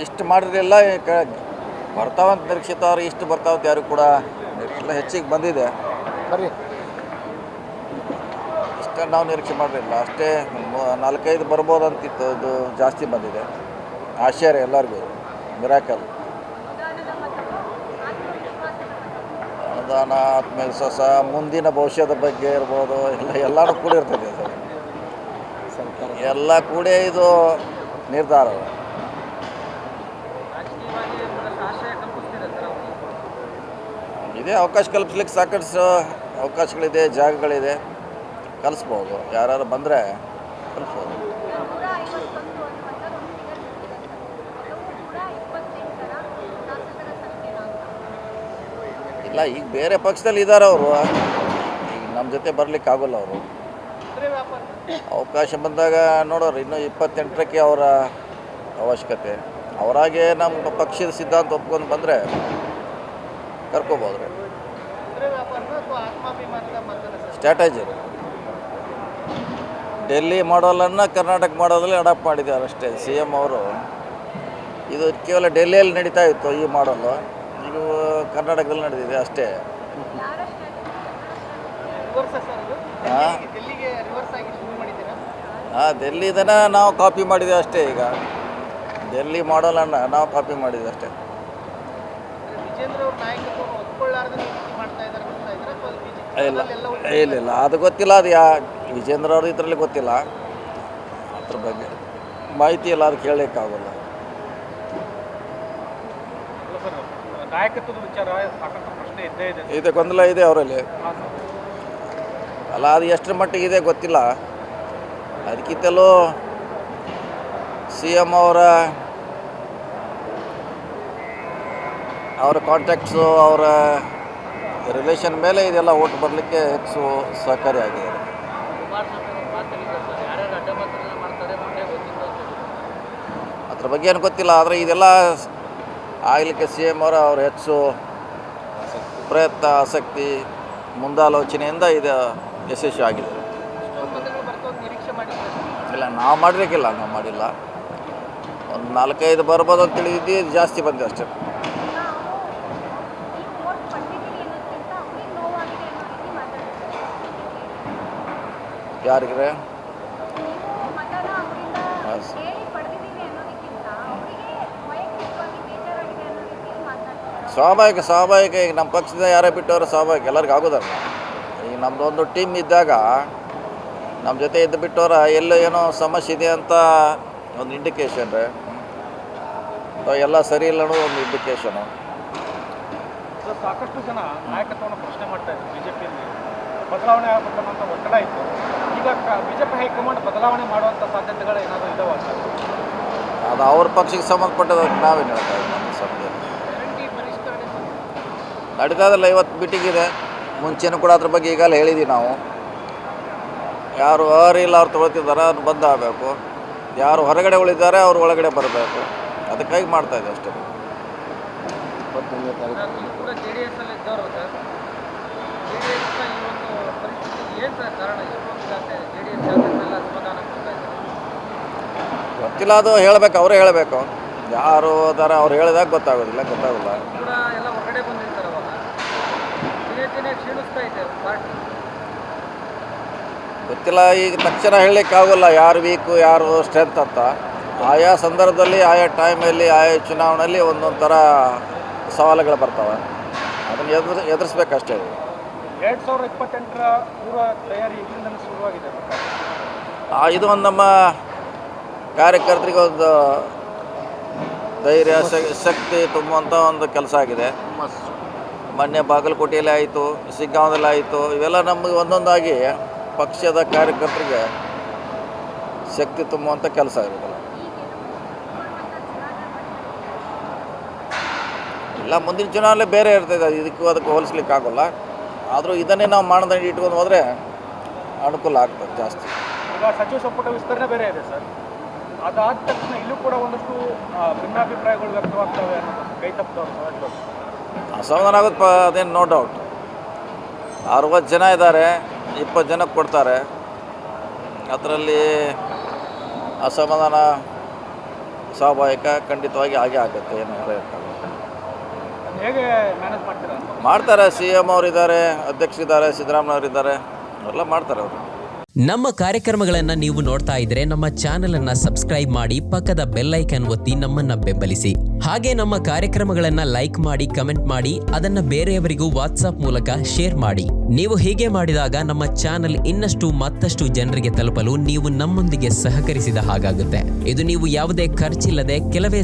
ಇಷ್ಟು ಮಾಡಿರಲಿಲ್ಲ ಬರ್ತಾವಂತ ನಿರೀಕ್ಷಿತ ಅವ್ರು ಇಷ್ಟು ಬರ್ತಾವಂತ ಯಾರು ಕೂಡ ನಿರೀಕ್ಷೆ ಹೆಚ್ಚಿಗೆ ಬಂದಿದೆ ಬರ್ರಿ ಇಷ್ಟ ನಾವು ನಿರೀಕ್ಷೆ ಮಾಡಿರಲಿಲ್ಲ ಅಷ್ಟೇ 4-5 ಬರ್ಬೋದಂತಿತ್ತು ಅದು ಜಾಸ್ತಿ ಬಂದಿದೆ ಆಶ್ಚರ್ಯ ಎಲ್ಲರಿಗೂ ಮಿರಾಕಲ್ ಅನುದಾನ ಆತ್ಮವಿಶ್ವಾಸ ಮುಂದಿನ ಭವಿಷ್ಯದ ಬಗ್ಗೆ ಇರ್ಬೋದು ಎಲ್ಲನೂ ಕೂಡ ಇರ್ತದೆ ಸರ್ ಎಲ್ಲ ಕೂಡ ಇದು ನಿರ್ಧಾರ ಇದೆ ಅವಕಾಶ ಕಲ್ಪಿಸ್ಲಿಕ್ಕೆ ಸಾಕಷ್ಟು ಅವಕಾಶಗಳಿದೆ ಜಾಗಗಳಿದೆ ಕಲಿಸ್ಬೋದು ಯಾರು ಬಂದರೆ ಕಲಿಸ್ಬೋದು ಇಲ್ಲ ಈಗ ಬೇರೆ ಪಕ್ಷದಲ್ಲಿ ಇದ್ದಾರೆ ಅವರು ಈಗ ನಮ್ಮ ಜೊತೆ ಬರ್ಲಿಕ್ಕೆ ಆಗೋಲ್ಲ ಅವರು ಅವಕಾಶ ಬಂದಾಗ ನೋಡೋರು ಇನ್ನು 28ಕ್ಕೆ ಅವರ ಅವಶ್ಯಕತೆ ಅವರಾಗೆ ನಮ್ಮ ಪಕ್ಷದ ಸಿದ್ಧಾಂತ ಒಪ್ಕೊಂಡು ಬಂದರೆ ಕರ್ಕೋಬೋದ್ರಿ ಸ್ಟ್ರಾಟಜಿ ಡೆಲ್ಲಿ ಮಾಡಲನ್ನು ಕರ್ನಾಟಕ ಮಾಡೋದಲ್ಲಿ ಅಡಾಪ್ಟ್ ಮಾಡಿದ್ದಾರೆ ಅಷ್ಟೇ ಸಿ ಎಮ್ ಅವರು ಇದು ಕೇವಲ ಡೆಲ್ಲಿಯಲ್ಲಿ ನಡೀತಾ ಇತ್ತು ಈ ಮಾಡಲು ಈಗ ಕರ್ನಾಟಕದಲ್ಲಿ ನಡೆದಿದೆ ಅಷ್ಟೇ ಹಾಂ ಡೆಲ್ಲಿದನ್ನು ನಾವು ಕಾಪಿ ಮಾಡಿದ್ವಿ ಅಷ್ಟೇ ಈಗ ಡೆಲ್ಲಿ ಮಾಡಲನ್ನು ನಾವು ಕಾಪಿ ಮಾಡಿದ್ವಿ ಅಷ್ಟೇ ಇಲ್ಲ ಅದು ಗೊತ್ತಿಲ್ಲ ಅದು ವಿಜೇಂದ್ರ ಅವ್ರ ಇದರಲ್ಲಿ ಗೊತ್ತಿಲ್ಲ ಅದ್ರ ಬಗ್ಗೆ ಮಾಹಿತಿ ಇಲ್ಲ ಅದು ಕೇಳಲಿಕ್ಕಾಗಲ್ಲ ಇದೆ ಗೊಂದಲ ಇದೆ ಅವರಲ್ಲಿ ಅಲ್ಲ ಅದು ಎಷ್ಟರ ಮಟ್ಟಿಗೆ ಇದೆ ಗೊತ್ತಿಲ್ಲ ಅದಕ್ಕಿಂತಲೂ ಸಿ ಎಮ್ ಅವರ ಕಾಂಟ್ಯಾಕ್ಟ್ಸು ಅವರ ರಿಲೇಷನ್ ಮೇಲೆ ಇದೆಲ್ಲ ಓಟ್ ಬರಲಿಕ್ಕೆ ಹೆಚ್ಚು ಸಹಕಾರಿಯಾಗಿದೆ ಅದ್ರ ಬಗ್ಗೆ ಏನು ಗೊತ್ತಿಲ್ಲ ಆದರೆ ಇದೆಲ್ಲ ಆಗಲಿಕ್ಕೆ ಸಿ ಎಮ್ ಅವ್ರು ಹೆಚ್ಚು ಪ್ರಯತ್ನ ಆಸಕ್ತಿ ಮುಂದಾಲೋಚನೆಯಿಂದ ಇದು ಯಶಸ್ವಿ ಆಗಿದೆ ಇಲ್ಲ ನಾವು ಮಾಡಲಿಕ್ಕಿಲ್ಲ ನಾವು ಮಾಡಿಲ್ಲ ಒಂದು 4-5 ಬರ್ಬೋದು ಅಂತ ತಿಳಿದಿದ್ದು ಜಾಸ್ತಿ ಬಂದಿದೆ ಅಷ್ಟೇ ಯಾರಿಗೆ ಸ್ವಾಭಾವಿಕ ಈಗ ನಮ್ಮ ಪಕ್ಷದ ಯಾರೇ ಬಿಟ್ಟವರು ಸ್ವಾಭಾವಿಕ ಎಲ್ಲರಿಗೂ ಆಗೋದಲ್ಲ ಈಗ ನಮ್ಮದೊಂದು ಟೀಮ್ ಇದ್ದಾಗ ನಮ್ಮ ಜೊತೆ ಇದ್ದು ಬಿಟ್ಟವ್ರ ಎಲ್ಲೋ ಏನೋ ಸಮಸ್ಯೆ ಇದೆ ಅಂತ ಒಂದು ಇಂಡಿಕೇಶನ್ ರೀ ಎಲ್ಲ ಸರಿ ಇಲ್ಲ ಅನ್ನೋದು ಒಂದು ಇಂಡಿಕೇಶನು ಸಾಕಷ್ಟು ಜನ ನಾಯಕತ್ವವನ್ನು ಪ್ರಶ್ನೆ ಮಾಡ್ತಾ ಇದ್ದಾರೆ ಬಿಜೆಪಿಯಲ್ಲಿ ಬದಲಾವಣೆ ಆಗಬೇಕನ್ನೋಂಥ ಒತ್ತಡ ಇತ್ತು ಈಗ ಬಿಜೆಪಿ ಹೈಕಮಾಂಡ್ ಬದಲಾವಣೆ ಮಾಡುವಂಥ ಸಾಧ್ಯತೆಗಳು ಏನಾದರೂ ಇದಾವ ಅದು ಅವ್ರ ಪಕ್ಷಕ್ಕೆ ಸಂಬಂಧಪಟ್ಟದಕ್ಕೆ ನಾವೇನು ಹೇಳ್ತಾ ಇದ್ದೀವಿ ನಮ್ಮ ಸಭೆಯಲ್ಲಿ ನಡೀತಾದಲ್ಲ ಇವತ್ತು ಮೀಟಿಂಗ್ ಇದೆ ಮುಂಚೆನೂ ಕೂಡ ಅದ್ರ ಬಗ್ಗೆ ಈಗಲೇ ಹೇಳಿದ್ದೀವಿ ನಾವು ಯಾರು ಇಲ್ಲ ಅವ್ರು ತೊಗೊಳ್ತಿದ್ದಾರೆ ಅವ್ರು ಬಂದ್ ಆಗಬೇಕು ಯಾರು ಹೊರಗಡೆ ಉಳಿದ್ದಾರೆ ಅವ್ರು ಒಳಗಡೆ ಬರಬೇಕು ಅದಕ್ಕಾಗಿ ಮಾಡ್ತಾಯಿದ್ದೆ ಅಷ್ಟೇ ಗೊತ್ತಿಲ್ಲ ಅದು ಹೇಳಬೇಕು ಅವರೇ ಹೇಳಬೇಕು ಯಾರು ಅದಾರ ಅವ್ರು ಹೇಳಿದಾಗ ಗೊತ್ತಾಗೋದಿಲ್ಲ ಗೊತ್ತಿಲ್ಲ ಈಗ ತಕ್ಷಣ ಹೇಳಲಿಕ್ಕಾಗೋಲ್ಲ ಯಾರು ವೀಕು ಯಾರು ಸ್ಟ್ರೆಂತ್ ಅಂತ ಆಯಾ ಸಂದರ್ಭದಲ್ಲಿ ಆಯಾ ಟೈಮಲ್ಲಿ ಆಯಾ ಚುನಾವಣೆಯಲ್ಲಿ ಒಂದೊಂದು ಥರ ಸವಾಲುಗಳು ಬರ್ತವೆ ಅದನ್ನು ಎದುರಿಸ್ಬೇಕಷ್ಟೇ 2028ರ ಪೂರ್ವ ತಯಾರಿ ಇಲ್ಲಿಂದ ಶುರುವಾಗಿದೆ ಇದು ಒಂದು ನಮ್ಮ ಕಾರ್ಯಕರ್ತರಿಗೆ ಒಂದು ಧೈರ್ಯ ಶಕ್ತಿ ತುಂಬುವಂಥ ಒಂದು ಕೆಲಸ ಆಗಿದೆ ಮೊನ್ನೆ ಬಾಗಲಕೋಟೆಯಲ್ಲಿ ಆಯಿತು ಶಿಗ್ಗಾಂವದಲ್ಲಿ ಆಯಿತು ಇವೆಲ್ಲ ನಮಗೆ ಒಂದೊಂದಾಗಿ ಪಕ್ಷದ ಕಾರ್ಯಕರ್ತರಿಗೆ ಶಕ್ತಿ ತುಂಬುವಂಥ ಕೆಲಸ ಆಗಿರೋದಲ್ಲ ಇಲ್ಲ ಮುಂದಿನ ಚುನಾವಣೆ ಬೇರೆ ಇರ್ತದೆ ಅದಕ್ಕೆ ಹೋಲಿಸ್ಲಿಕ್ಕೆ ಆಗೋಲ್ಲ ಆದರೂ ಇದನ್ನೇ ನಾವು ಮಾನದಂಡ ಇಟ್ಕೊಂಡು ಹೋದರೆ ಅನುಕೂಲ ಆಗ್ತದೆ ಜಾಸ್ತಿ ಈಗ ಸಚಿವ ಸಂಪುಟ ವಿಸ್ತರಣೆ ಬೇರೆ ಇದೆ ಸರ್ ಅದಾದ ತಕ್ಷಣ ಇಲ್ಲೂ ಕೂಡ ಒಂದಷ್ಟು ಭಿನ್ನಾಭಿಪ್ರಾಯಗಳು ವ್ಯಕ್ತವಾಗ್ತವೆ ಅನ್ನೋದು ಕೈ ತಪ್ಪದವ್ರು ಅಸಮಾಧಾನ ಆಗೋದು ಅದೇನು ನೋ ಡೌಟ್ 60 ಜನ ಇದ್ದಾರೆ 20 ಜನಕ್ಕೆ ಕೊಡ್ತಾರೆ ಅದರಲ್ಲಿ ಅಸಮಾಧಾನ ಸ್ವಾಭಾವಿಕ ಖಂಡಿತವಾಗಿ ಆಗೇ ಆಗುತ್ತೆ, ಏನು ಹೇಳೋಕ್ಕಾಗಲ್ಲ. ಅದನ್ನ ಹೇಗೆ ಮ್ಯಾನೇಜ್ ಮಾಡ್ತೀರಾ? ಮಾಡ್ತಾರೆ, CM ಅವರಿದ್ದಾರೆ, ಅಧ್ಯಕ್ಷರಿದ್ದಾರೆ, ಸಿದ್ದರಾಮಯ್ಯವರಿದ್ದಾರೆ, ಎಲ್ಲ ಮಾಡ್ತಾರೆ ಅವರು. ನಮ್ಮ ಕಾರ್ಯಕ್ರಮಗಳನ್ನು ನೀವು ನೋಡ್ತಾ ಇದ್ರೆ ನಮ್ಮ ಚಾನೆಲ್ ಅನ್ನ ಸಬ್ಸ್ಕ್ರೈಬ್ ಮಾಡಿ, ಪಕ್ಕದ ಬೆಲ್ ಐಕಾನ್ ಒತ್ತಿ ನಮ್ಮನ್ನ ಬೆಂಬಲಿಸಿ. ಹಾಗೆ ನಮ್ಮ ಕಾರ್ಯಕ್ರಮಗಳನ್ನ ಲೈಕ್ ಮಾಡಿ, ಕಮೆಂಟ್ ಮಾಡಿ, ಅದನ್ನ ಬೇರೆಯವರಿಗೂ ವಾಟ್ಸ್ಆಪ್ ಮೂಲಕ ಶೇರ್ ಮಾಡಿ. ನೀವು ಹೀಗೆ ಮಾಡಿದಾಗ ನಮ್ಮ ಚಾನೆಲ್ ಇನ್ನಷ್ಟು ಮತ್ತಷ್ಟು ಜನರಿಗೆ ತಲುಪಲು ನೀವು ನಮ್ಮೊಂದಿಗೆ ಸಹಕರಿಸಿದ ಹಾಗಾಗುತ್ತೆ. ಇದು ನೀವು ಯಾವುದೇ ಖರ್ಚಿಲ್ಲದೆ ಕೆಲವೇ